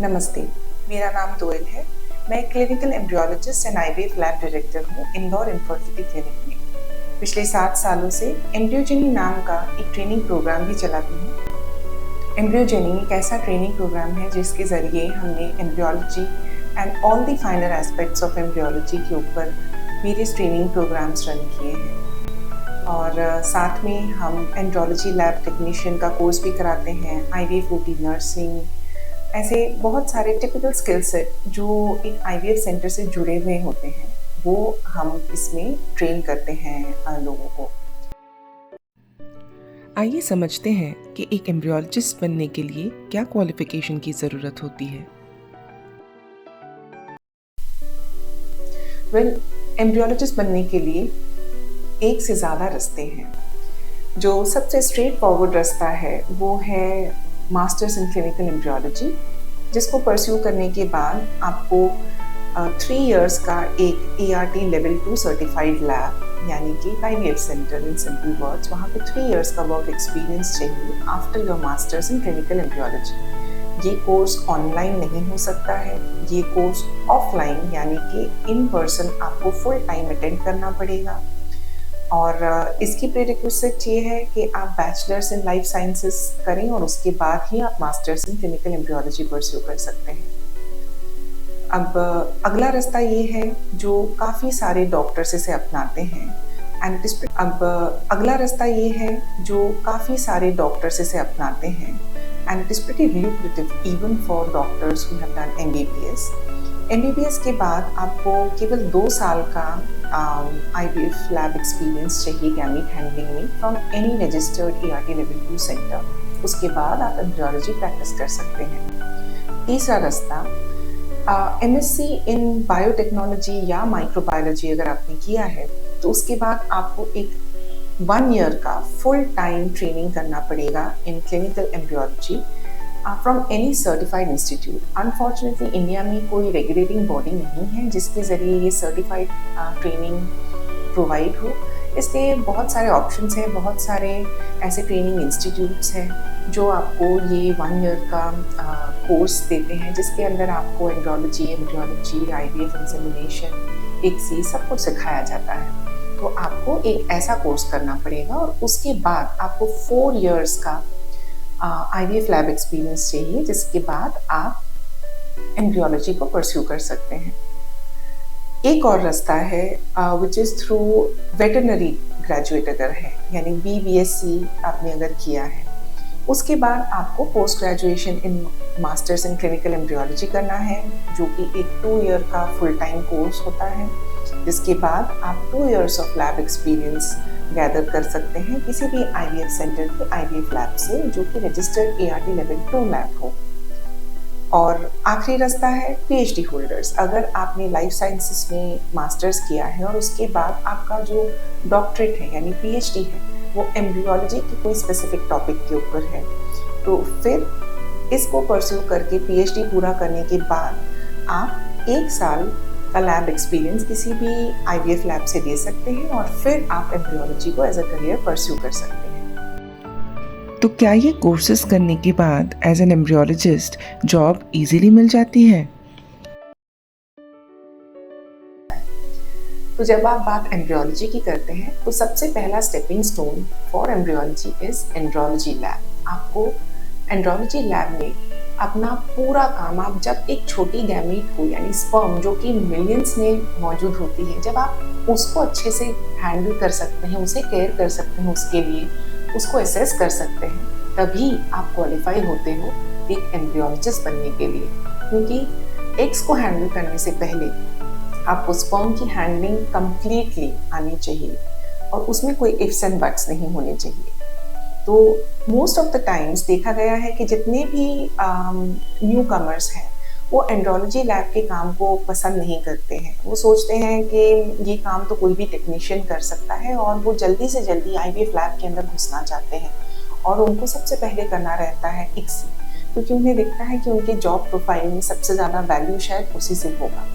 नमस्ते, मेरा नाम दोयल है। मैं clinical embryologist and IVF lab director हूँ इंदौर इनफर्टिलिटी क्लिनिक में। पिछले 7 सालों से एम्ब्रियोजेनी नाम का एक ट्रेनिंग प्रोग्राम भी चलाती हूँ। एम्ब्रियोजेनी एक ऐसा ट्रेनिंग प्रोग्राम है जिसके ज़रिए हमने embryology and all the फाइनर aspects of embryology के ऊपर वेरियस ट्रेनिंग प्रोग्राम्स रन किए हैं। और साथ में हम एंड्रोलॉजी लैब टेक्नीशियन का कोर्स भी कराते हैं, आईवीएफ ओटी नर्सिंग, ऐसे बहुत सारे टिपिकल स्किल सेट जो एक आईवीएफ सेंटर से जुड़े हुए होते हैं वो हम इसमें ट्रेन करते हैं लोगों को। आइए समझते हैं कि एक एम्ब्रियोलॉजिस्ट बनने के लिए क्या क्वालिफिकेशन की ज़रूरत होती है। एम्ब्रियोलॉजिस्ट बनने के लिए एक से ज़्यादा रास्ते हैं। जो सबसे स्ट्रेट फॉरवर्ड रास्ता है वो है मास्टर्स इन क्लिनिकल एम्ब्रियोलॉजी, जिसको परस्यू करने के बाद आपको 3 इयर्स का एक ART लेवल 2 सर्टिफाइड लैब यानी कि IVF centre in simple words, वहाँ पे 3 इयर्स का वर्क एक्सपीरियंस चाहिए after your masters in clinical embryology. ये कोर्स ऑनलाइन नहीं हो सकता है, ये कोर्स ऑफलाइन यानी कि इन पर्सन आपको फुल टाइम अटेंड करना पड़ेगा। और इसकी प्रीरिक्विजिट ये है कि आप बैचलर्स इन लाइफ साइंसेस करें और उसके बाद ही आप masters in clinical embryology pursue कर सकते हैं। अब अगला रास्ता ये है जो काफ़ी सारे डॉक्टर्स इसे अपनाते हैं and it is pretty lucrative even for doctors who have done MBBS के बाद आपको केवल 2 साल का IVF लैब एक्सपीरियंस चाहिए गैमीट हैंडलिंग में from any registered ART level 2 centre. उसके बाद आप एम्ब्रियोलॉजी प्रैक्टिस कर सकते हैं। तीसरा रास्ता MSc इन बायोटेक्नोलॉजी या माइक्रोबायोलॉजी अगर आपने किया है तो उसके बाद आपको एक 1 ईयर का फुल टाइम ट्रेनिंग करना पड़ेगा in clinical embryology from any certified institute. Unfortunately India में कोई रेगुलेटिंग बॉडी नहीं है जिसके ज़रिए ये सर्टिफाइड ट्रेनिंग प्रोवाइड हो, इसलिए बहुत सारे ऑप्शंस हैं, बहुत सारे ऐसे ट्रेनिंग इंस्टीट्यूट्स हैं जो आपको ये 1 ईयर का कोर्स देते हैं जिसके अंदर आपको andrology, embryology, IVF insemination, ICSI सब कुछ सिखाया जाता है। तो आपको एक ऐसा कोर्स करना पड़ेगा और उसके बाद आपको 4 इयर्स का IVF लैब एक्सपीरियंस चाहिए, जिसके बाद आप एम्ब्रियोलॉजी को परस्यू कर सकते हैं। एक और रास्ता है which is through veterinary graduate अगर है यानी BBSc आपने अगर किया है, उसके बाद आपको post graduation in masters in clinical embryology करना है जो कि एक 2 ईयर का फुल टाइम कोर्स होता है, जिसके बाद आप 2 years of lab experience gather कर सकते हैं किसी भी IVF सेंटर के IVF लैब से जो कि रजिस्टर्ड ART लेवल 2 लैब हो। और आखिरी रास्ता है PhD होल्डर्स। अगर आपने लाइफ साइंसेस में मास्टर्स किया है और उसके बाद आपका जो डॉक्टरेट है यानी PhD है वो एम्ब्रियोलॉजी की कोई स्पेसिफिक टॉपिक के ऊपर है, तो फिर इसको परस्यू करके PhD पूरा करने के बाद आप 1 साल का लैब एक्सपीरियंस किसी भी IVF लैब से दे सकते हैं और फिर आप एम्ब्रियोलॉजी को एज अ करियर परस्यू कर सकते हैं। तो क्या ये कोर्सेज करने के बाद as an embryologist job easily मिल जाती है? तो जब आप बात एम्ब्रियोलॉजी की करते हैं तो सबसे पहला stepping stone for embryology is andrology lab. आपको एंड्रोलॉजी लैब में अपना पूरा काम, आप जब एक छोटी गैमीट को यानी स्पर्म जो कि मिलियंस में मौजूद होती है, जब आप उसको अच्छे से हैंडल कर सकते हैं, उसे केयर कर सकते हैं, उसके लिए उसको असेस कर सकते हैं, तभी आप क्वालिफाई होते हो एक एम्ब्रियोलॉजिस्ट बनने के लिए। क्योंकि एग्स को हैंडल करने से पहले आपको स्पर्म की हैंडलिंग कंप्लीटली आनी चाहिए और उसमें कोई इफ्स एंड बट्स नहीं होने चाहिए। तो मोस्ट ऑफ द टाइम्स देखा गया है कि जितने भी न्यू कमर्स हैं वो एंड्रोलॉजी लैब के काम को पसंद नहीं करते हैं। वो सोचते हैं कि ये काम तो कोई भी टेक्नीशियन कर सकता है और वो जल्दी से जल्दी IVF लैब के अंदर घुसना चाहते हैं और उनको सबसे पहले करना रहता है ICSI, क्योंकि उन्हें दिखता है कि उनके जॉब प्रोफाइल में सबसे ज़्यादा वैल्यू शायद उसी से होगा।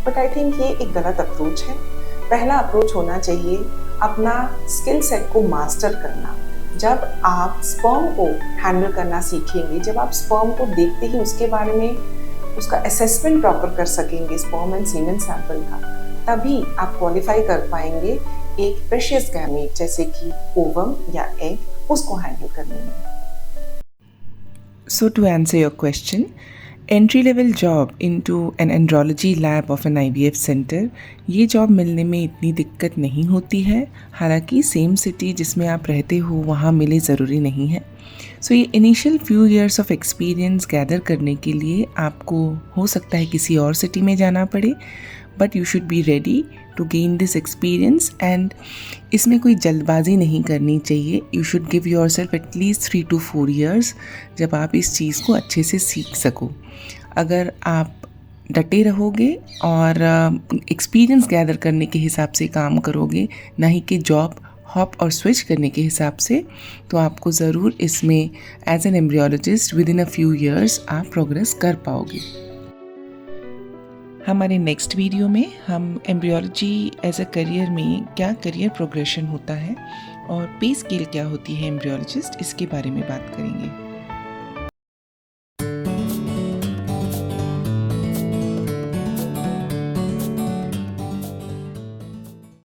बट आई थिंक ये एक गलत अप्रोच है। पहला अप्रोच होना चाहिए अपना स्किल सेट को मास्टर करना। जब आप स्पर्म को हैंडल करना सीखेंगे, जब आप स्पर्म को देखते ही उसके बारे में उसका असेसमेंट प्रॉपर कर सकेंगे स्पर्म एंड सीमेन सैंपल का, तभी आप क्वालिफाई कर पाएंगे एक प्रेशियस गैमीट जैसे कि ओवम या एग उसको हैंडल करने में। So to answer your question, entry-level job into an andrology lab of an IVF center, ये जॉब मिलने में इतनी दिक्कत नहीं होती है। हालांकि सेम सिटी जिसमें आप रहते हो वहाँ मिले ज़रूरी नहीं है। सो ये initial few years of experience gather करने के लिए आपको हो सकता है किसी और सिटी में जाना पड़े, but you should be ready to gain this experience and इसमें कोई जल्दबाजी नहीं करनी चाहिए। You should give yourself at least 3 to 4 years जब आप इस चीज़ को अच्छे से सीख सको। अगर आप डटे रहोगे और एक्सपीरियंस गैदर करने के हिसाब से काम करोगे, ना ही कि जॉब हॉप और स्विच करने के हिसाब से, तो आपको ज़रूर इसमें as an embryologist within a few years आप प्रोग्रेस कर पाओगे। हमारे नेक्स्ट वीडियो में हम एम्ब्रियोलॉजी एज अ करियर में क्या करियर प्रोग्रेशन होता है और पे स्केल क्या होती है एम्ब्रियोलॉजिस्ट, इसके बारे में बात करेंगे।